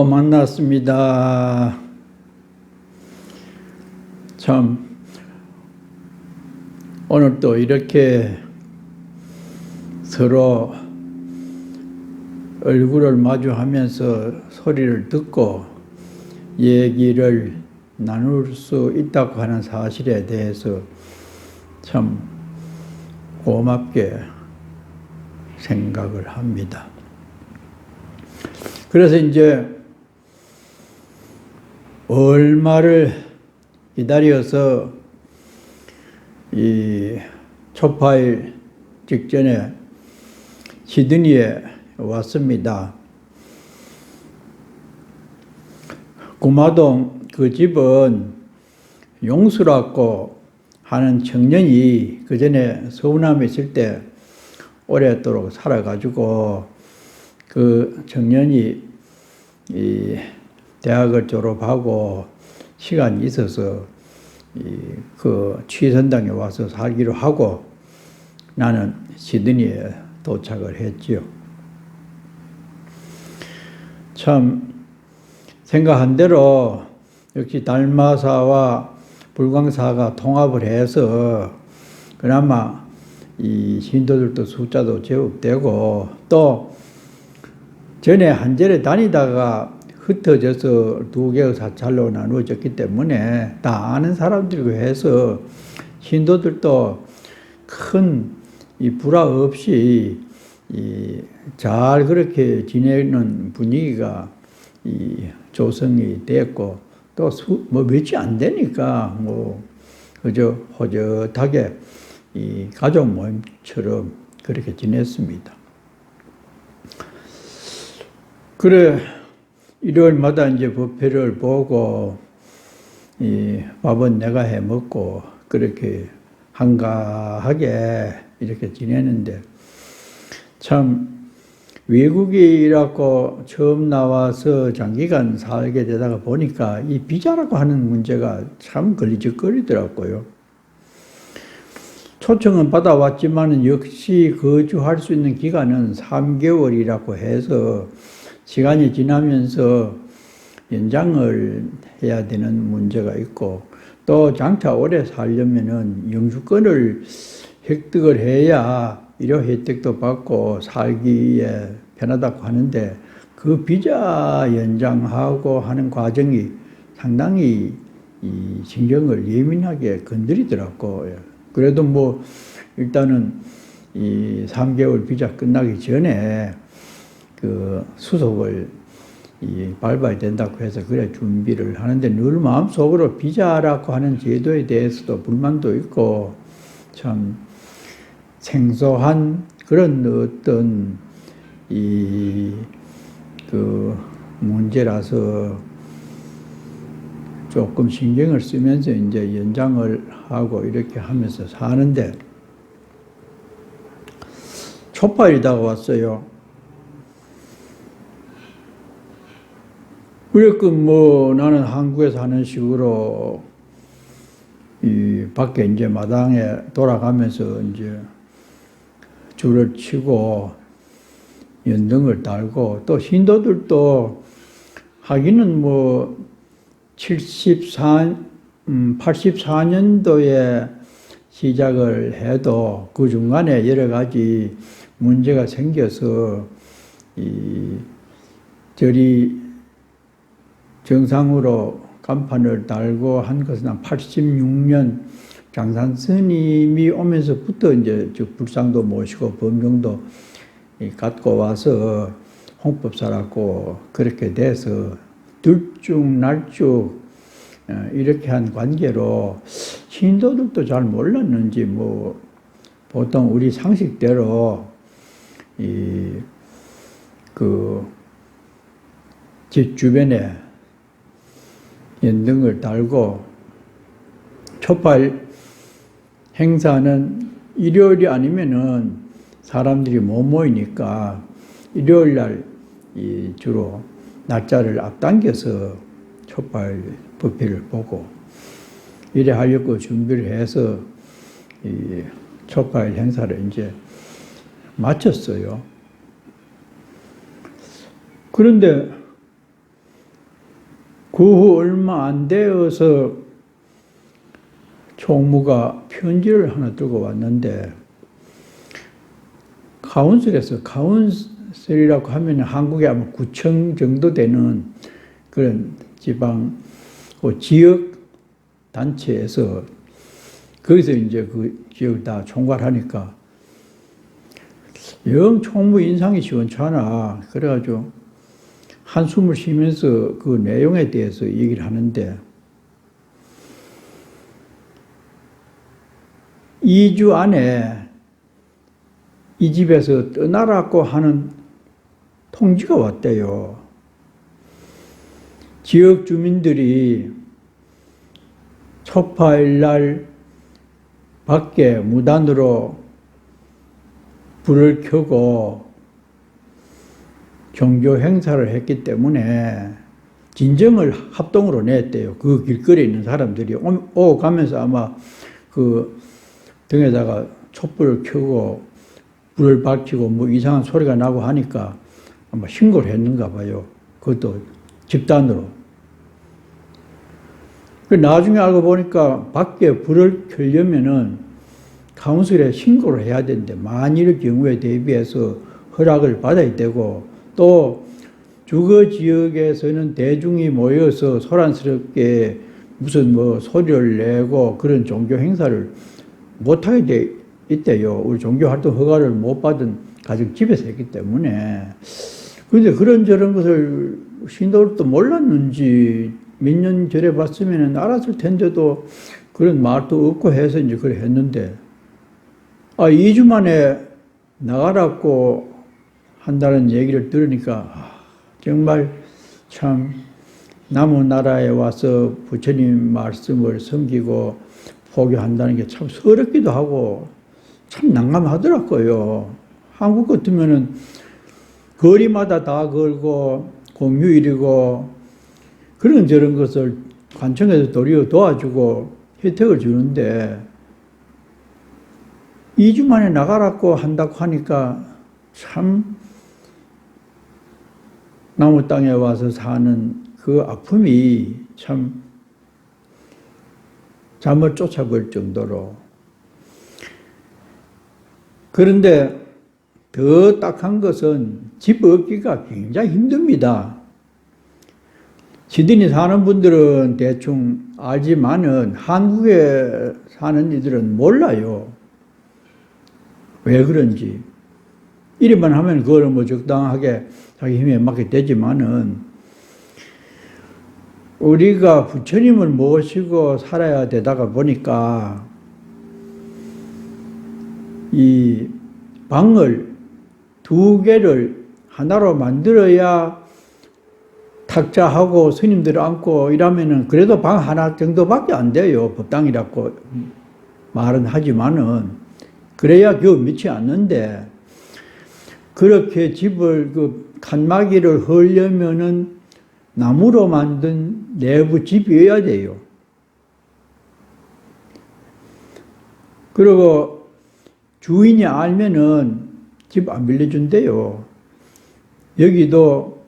또 만났습니다. 참 오늘 또 이렇게 서로 얼굴을 마주하면서 소리를 듣고 얘기를 나눌 수 있다고 하는 사실에 대해서 참 고맙게 생각을 합니다. 그래서 이제 얼마를 기다려서 이 초파일 직전에 시드니에 왔습니다. 구마동 그 집은 용수라고 하는 청년이 그 전에 서울남에 있을 때 오랫도록 살아가지고 그 청년이 이 대학을 졸업하고 시간이 있어서 그 취선당에 와서 살기로 하고 나는 시드니에 도착을 했지요. 참 생각한 대로 역시 달마사와 불광사가 통합을 해서 그나마 이 신도들도 숫자도 제법 되고 또 전에 한 절에 다니다가 흩어져서 두 개의 사찰로 나누어졌기 때문에 다 아는 사람들이고 해서 신도들도 큰 이 불화 없이 잘 그렇게 지내는 분위기가 조성이 됐고 또 뭐 며칠 안 되니까 뭐 그저 호젓하게 이 가족 모임처럼 그렇게 지냈습니다. 그래 일요일마다 이제 법회를 보고 밥은 내가 해 먹고 그렇게 한가하게 이렇게 지내는데 참 외국이라고 처음 나와서 장기간 살게 되다가 보니까 이 비자라고 하는 문제가 참 걸리적거리더라고요. 초청은 받아왔지만 역시 거주할 수 있는 기간은 3개월이라고 해서 시간이 지나면서 연장을 해야 되는 문제가 있고, 또 장차 오래 살려면은 영주권을 획득을 해야 일요 혜택도 받고 살기에 편하다고 하는데, 그 비자 연장하고 하는 과정이 상당히 이 신경을 예민하게 건드리더라고요. 그래도 뭐 일단은 이 3개월 비자 끝나기 전에 그 수속을 밟아야 된다고 해서 그래 준비를 하는데, 늘 마음속으로 비자라고 하는 제도에 대해서도 불만도 있고 참 생소한 그런 어떤 그 문제라서 조금 신경을 쓰면서 이제 연장을 하고 이렇게 하면서 사는데, 초파일이 다가왔어요. 그래서 뭐 나는 한국에서 하는 식으로 이 밖에 이제 마당에 돌아가면서 이제 줄을 치고 연등을 달고, 또 신도들도 하기는 뭐 84년도에 시작을 해도 그 중간에 여러 가지 문제가 생겨서 이 절이 정상으로 간판을 달고 한 것은 한 86년 장산 스님이 오면서부터 이제 불상도 모시고 법령도 갖고 와서 홍법사라고 그렇게 돼서 들쭉날쭉 이렇게 한 관계로 신도들도 잘 몰랐는지 뭐 보통 우리 상식대로 집 주변에 연등을 달고, 촛발 행사는 일요일이 아니면은 사람들이 못 모이니까 일요일 날 주로 날짜를 앞당겨서 촛발 법회를 보고 이래 하려고 준비를 해서 이 촛발 행사를 이제 마쳤어요. 그런데 그 후 얼마 안 되어서 총무가 편지를 하나 들고 왔는데, 카운슬이라고 하면 한국에 아마 9천 정도 되는 그런 지방 지역 단체에서 거기서 이제 그 지역을 다 총괄하니까 영 총무 인상이 시원찮아. 그래가지고 한숨을 쉬면서 그 내용에 대해서 얘기를 하는데, 2주 안에 이 집에서 떠나라고 하는 통지가 왔대요. 지역 주민들이 촛파일 날 밖에 무단으로 불을 켜고 종교 행사를 했기 때문에 진정을 합동으로 냈대요. 그 길거리에 있는 사람들이 오고 가면서 아마 그 등에다가 촛불을 켜고 불을 밝히고 뭐 이상한 소리가 나고 하니까 아마 신고를 했는가 봐요. 그것도 집단으로. 나중에 알고 보니까 밖에 불을 켜려면은 카운슬에 신고를 해야 되는데, 만일 경우에 대비해서 허락을 받아야 되고, 또 주거 지역에서는 대중이 모여서 소란스럽게 무슨 뭐 소리를 내고 그런 종교 행사를 못하게 돼 있대요. 우리 종교 활동 허가를 못 받은 가정 집에서 했기 때문에. 그런데 그런저런 것을 신도들도 몰랐는지 몇 년 전에 봤으면 알았을 텐데도 그런 말도 없고 해서 이제 그걸 했는데, 2주 만에 나가라고 한다는 얘기를 들으니까 정말 참 남의 나라에 와서 부처님 말씀을 섬기고 포교한다는 게 참 서럽기도 하고 참 난감하더라고요. 한국 같으면은 거리마다 다 걸고 공휴일이고 그런 저런 것을 관청에서 도리어 도와주고 혜택을 주는데 2주 만에 나가라고 한다고 하니까 참 나무 땅에 와서 사는 그 아픔이 참 잠을 쫓아버릴 정도로. 그런데 더 딱한 것은 집 얻기가 굉장히 힘듭니다. 시드니 사는 분들은 대충 알지만은 한국에 사는 이들은 몰라요. 왜 그런지. 이리만 하면 그거를 뭐 적당하게 자기 힘에 맞게 되지만은 우리가 부처님을 모시고 살아야 되다가 보니까 이 방을 2개를 하나로 만들어야 탁자하고 스님들 앉고 이러면은 그래도 방 하나 정도밖에 안 돼요. 법당이라고 말은 하지만은 그래야 겨우 미치 않는데 그렇게 집을 그 칸막이를 하려면은 나무로 만든 내부 집이어야 돼요. 그리고 주인이 알면은 집 안 빌려준대요. 여기도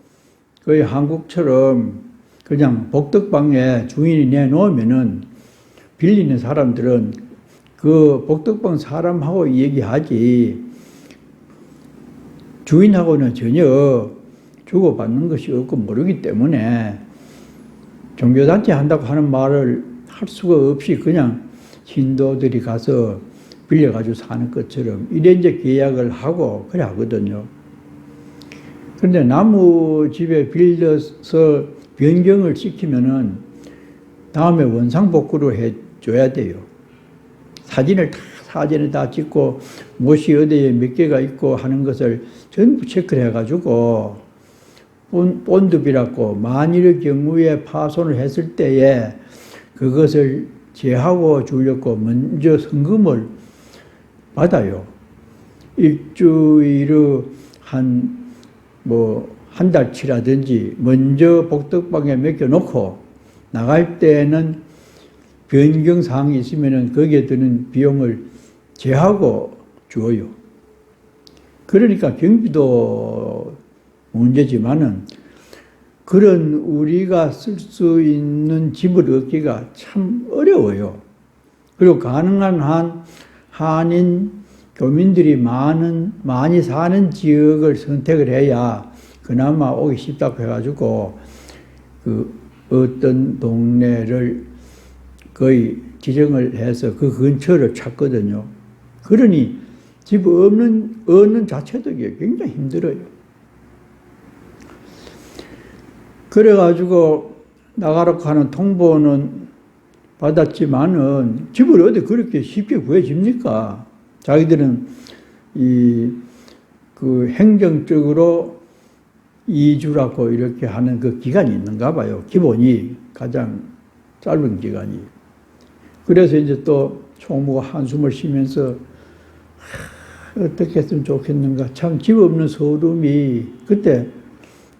거의 한국처럼 그냥 복덕방에 주인이 내놓으면은 빌리는 사람들은 그 복덕방 사람하고 얘기하지 주인하고는 전혀 주고받는 것이 없고 모르기 때문에 종교단체 한다고 하는 말을 할 수가 없이 그냥 신도들이 가서 빌려가지고 사는 것처럼 이래 이제 계약을 하고 그래 하거든요. 그런데 나무 집에 빌려서 변경을 시키면은 다음에 원상복구로 해줘야 돼요. 사진을 다 찍고 못이 어디에 몇 개가 있고 하는 것을 전부 체크를 해가지고 본드비라고 만일의 경우에 파손을 했을 때에 그것을 제하고 주려고 먼저 성금을 받아요. 일주일의 한 달치라든지 먼저 복덕방에 맡겨놓고 나갈 때는 변경사항이 있으면은 거기에 드는 비용을 제하고 주어요. 그러니까 경비도 문제지만은 그런 우리가 쓸 수 있는 집을 얻기가 참 어려워요. 그리고 가능한 한 한인 교민들이 많이 사는 지역을 선택을 해야 그나마 오기 쉽다고 해가지고 그 어떤 동네를 거의 지정을 해서 그 근처를 찾거든요. 그러니 집 얻는 자체도 굉장히 힘들어요. 그래가지고 나가라고 하는 통보는 받았지만은 집을 어디 그렇게 쉽게 구해집니까? 자기들은 그 행정적으로 2주라고 이렇게 하는 그 기간이 있는가 봐요. 기본이 가장 짧은 기간이. 그래서 이제 또 총무가 한숨을 쉬면서 어떻게 했으면 좋겠는가. 참 집 없는 서름이 그때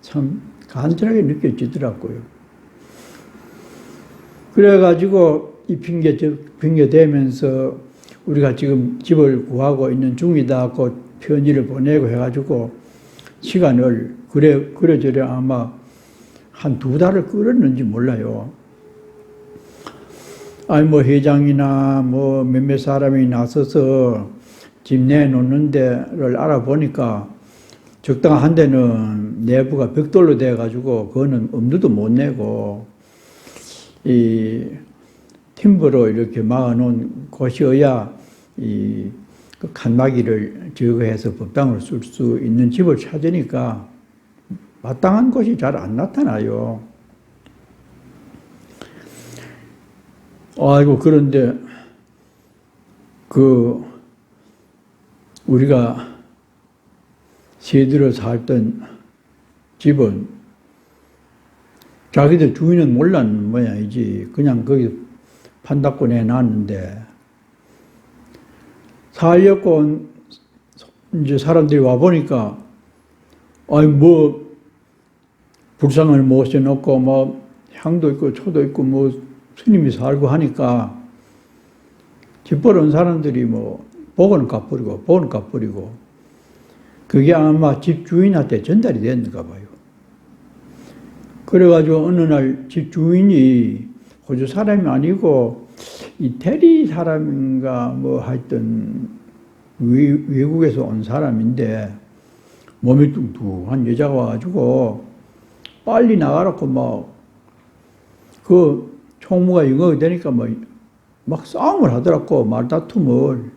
참 간절하게 느껴지더라고요. 그래가지고 이 핑계 대면서 우리가 지금 집을 구하고 있는 중이다고 편지를 보내고 해가지고 시간을 그래저래 아마 한 2달을 끌었는지 몰라요. 아니 회장이나 몇몇 사람이 나서서 집 내놓는 데를 알아보니까 적당한 데는 내부가 벽돌로 돼가지고 그거는 엄두도 못 내고 이 팀버로 이렇게 막아놓은 곳이어야 그 칸막이를 제거해서 법당으로 쓸 수 있는 집을 찾으니까 마땅한 곳이 잘 안 나타나요. 아이고 그런데 우리가 새들어 살던 집은 자기들 주인은 몰랐는 모양이지 그냥 거기 판다고 내놨는데 살려고 이제 사람들이 와보니까 아니, 뭐, 불상을 모셔놓고, 뭐, 향도 있고, 초도 있고, 뭐, 스님이 살고 하니까, 집 벌어온 사람들이 뭐, 복은 갚으리고, 그게 아마 집 주인한테 전달이 됐는가 봐요. 그래가지고 어느 날 집 주인이 호주 사람이 아니고, 이 테리 사람인가, 뭐 하여튼, 외국에서 온 사람인데, 몸이 뚱뚱한 여자가 와가지고, 빨리 나가라고 막, 그 총무가 영어가 되니까 막 싸움을 하더라고. 말다툼을.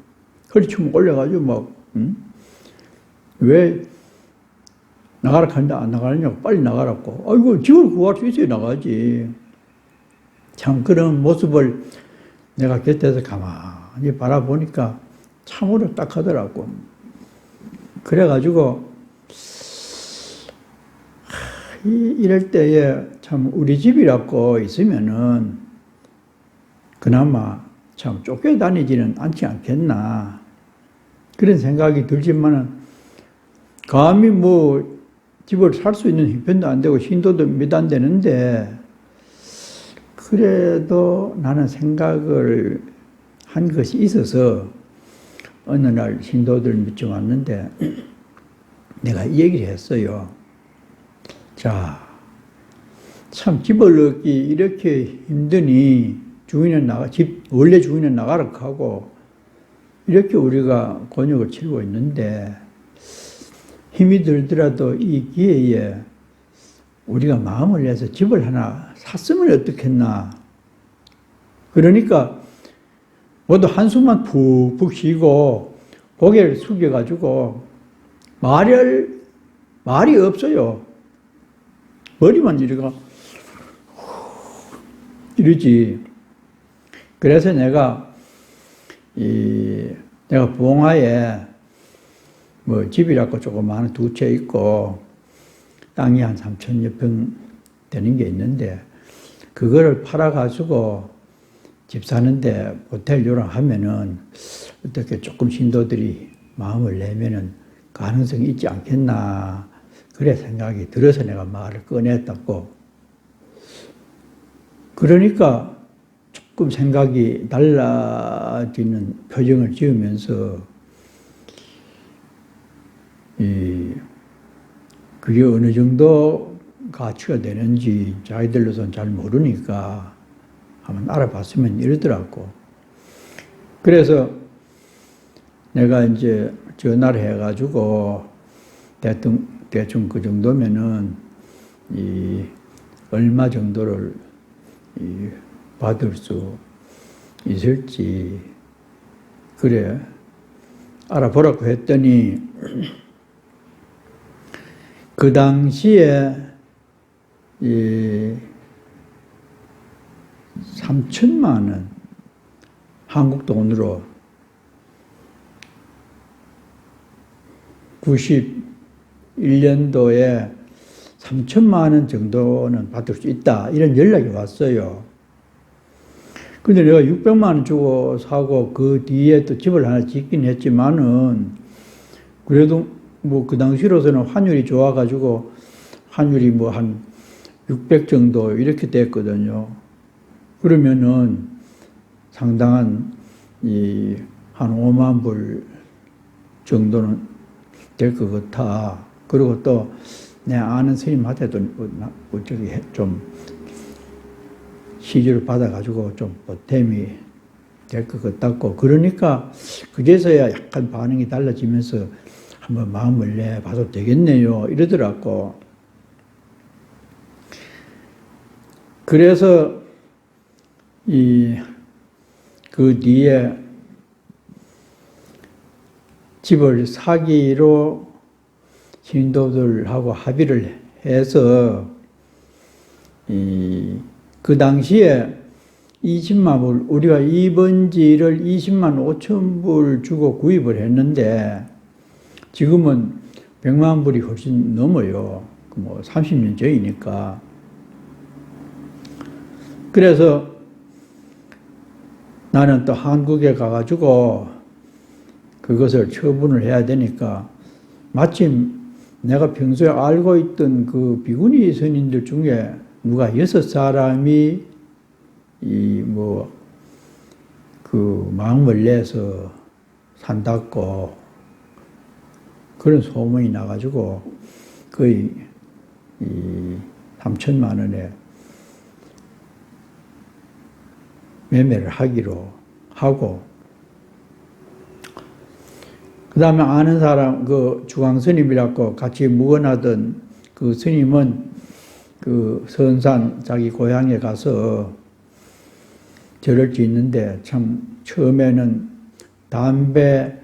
허리춤 올려가지고 막, 응? 왜 나가라 하는데 안 나가느냐고. 빨리 나가라고. 아이고, 집을 구할 수 있어야 나가지. 참 그런 모습을 내가 곁에서 가만히 바라보니까 참으로 딱 하더라고. 그래가지고, 이럴 때에 참 우리 집이라고 있으면은 그나마 참 쫓겨다니지는 않지 않겠나. 그런 생각이 들지만은 감히 뭐 집을 살 수 있는 형편도 안 되고 신도도 몇 안 되는데 그래도 나는 생각을 한 것이 있어서 어느 날 신도들 밑에 왔는데 내가 이 얘기를 했어요. 자, 참 집을 얻기 이렇게 힘드니 원래 주인은 나가라 하고 이렇게 우리가 곤욕을 치르고 있는데 힘이 들더라도 이 기회에 우리가 마음을 내서 집을 하나 샀으면 어떻겠나. 그러니까 모두 한숨만 푹푹 쉬고 고개를 숙여가지고 말이 없어요. 머리만 이러지. 그래서 내가 봉화에 뭐 집이라고 조그마한 두 채 있고 땅이 한 3,000여 평 되는 게 있는데 그거를 팔아가지고 집 사는데 호텔 요랑하면은 어떻게 조금 신도들이 마음을 내면은 가능성이 있지 않겠나. 그래 생각이 들어서 내가 말을 꺼냈다고. 그러니까 조금 생각이 달라지는 표정을 지으면서 그게 어느 정도 가치가 되는지 자기들로서는 잘 모르니까 한번 알아봤으면 이러더라고. 그래서 내가 이제 전화를 해가지고 대충 그 정도면은 얼마 정도를 받을 수 있을지 그래 알아보라고 했더니 그 당시에 3천만 원 한국 돈으로 91년도에 3천만 원 정도는 받을 수 있다. 이런 연락이 왔어요. 근데 내가 600만 원 주고 사고 그 뒤에 또 집을 하나 짓긴 했지만은 그래도 뭐 그 당시로서는 환율이 좋아가지고 환율이 뭐 한 600 정도 이렇게 됐거든요. 그러면은 상당한 한 5만 불 정도는 될 것 같아. 그리고 또 내 아는 스님한테도 저기 좀 시주를 받아가지고 좀 보탬이 될 것 같았고, 그러니까 그제서야 약간 반응이 달라지면서 한번 마음을 내봐도 되겠네요 이러더라고. 그래서 그 뒤에 집을 사기로 신도들하고 합의를 해서 그 당시에 20만 불, 우리가 2번지를 20만 5천 불 주고 구입을 했는데 지금은 100만 불이 훨씬 넘어요. 뭐 30년 전이니까. 그래서 나는 또 한국에 가가지고 그것을 처분을 해야 되니까 마침 내가 평소에 알고 있던 그 비구니 스님들 중에 누가 6사람이 그 마음을 내서 산다고 그런 소문이 나가지고 거의 3천만 원에 매매를 하기로 하고, 그 다음에 아는 사람, 그 주광스님이라고 같이 묵어나던 그 스님은 그 선산 자기 고향에 가서 절을 짓는데 참 처음에는 담배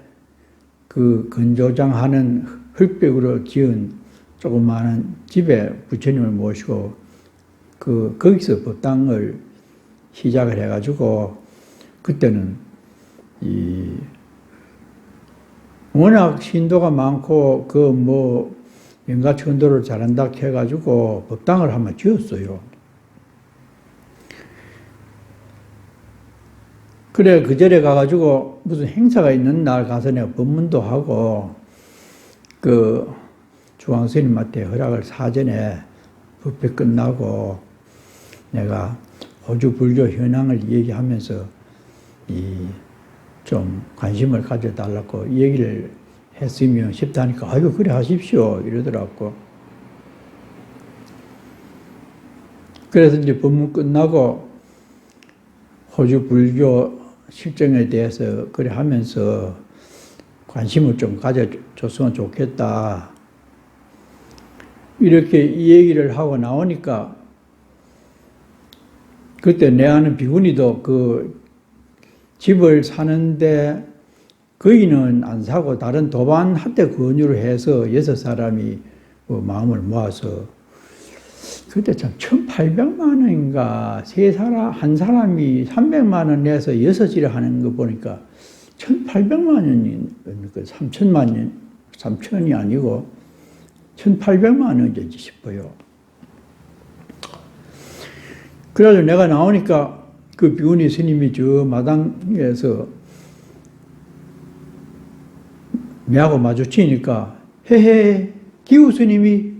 그 건조장 하는 흙벽으로 지은 조그마한 집에 부처님을 모시고 거기서 법당을 시작을 해가지고, 그때는 워낙 신도가 많고 영가천도를 잘한다 해가지고 법당을 한번 지었어요. 그래, 그 절에 가가지고 무슨 행사가 있는 날 가서 내가 법문도 하고 그 주황스님한테 허락을 사전에 법회 끝나고 내가 호주 불교 현황을 얘기하면서 좀 관심을 가져달라고 얘기를 했으면 싶다니까, 아이고 그래 하십시오 이러더라고. 그래서 이제 법문 끝나고 호주 불교 실정에 대해서 그래 하면서 관심을 좀 가져줬으면 좋겠다, 이렇게 이 얘기를 하고 나오니까, 그때 내 아는 비구니도 그 집을 사는데 거기는 안 사고 다른 도반 한테 권유를 해서 6사람이 마음을 모아서, 그때 참 1,800만 원인가 한 사람이 300만 원 내서 6일을 하는 거 보니까 1,800만 원이 3천이 아니고 1,800만 원이지 싶어요. 그래서 내가 나오니까 그 비구니 스님이 저 마당에서 내하고 마주치니까 헤헤 기우 스님이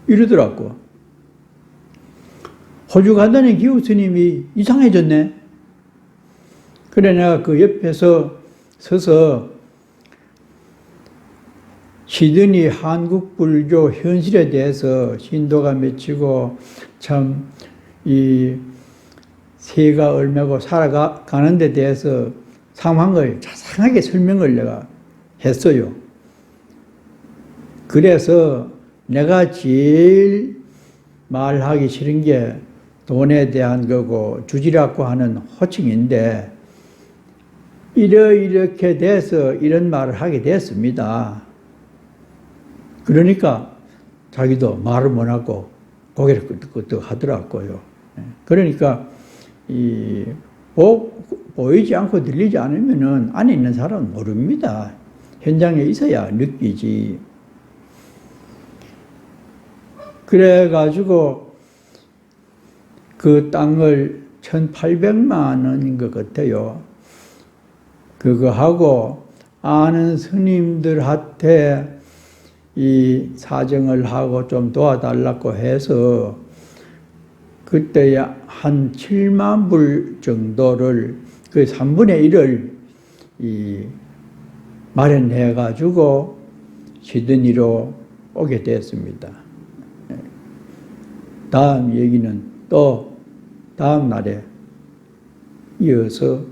이러더라고. 호주 가더니 기우 스님이 이상해졌네. 그래 내가 그 옆에서 서서 시드니 한국 불교 현실에 대해서 신도가 맺히고 참 이 세가 얼마고 살아가는 데 대해서 상황을 자세하게 설명을 내가 했어요. 그래서 내가 제일 말하기 싫은 게 돈에 대한 거고 주지라고 하는 호칭인데, 이렇게 돼서 이런 말을 하게 됐습니다. 그러니까 자기도 말을 못하고 고개를 끄덕끄덕 하더라고요. 그러니까 보이지 않고 들리지 않으면은 안에 있는 사람은 모릅니다. 현장에 있어야 느끼지. 그래가지고 그 땅을 1,800만 원인 것 같아요. 그거 하고 아는 스님들한테 이 사정을 하고 좀 도와달라고 해서 그때 한 7만 불 정도를 그 3분의 1을 마련해 가지고 시드니로 오게 됐습니다. 다음 얘기는 또 다음 날에 이어서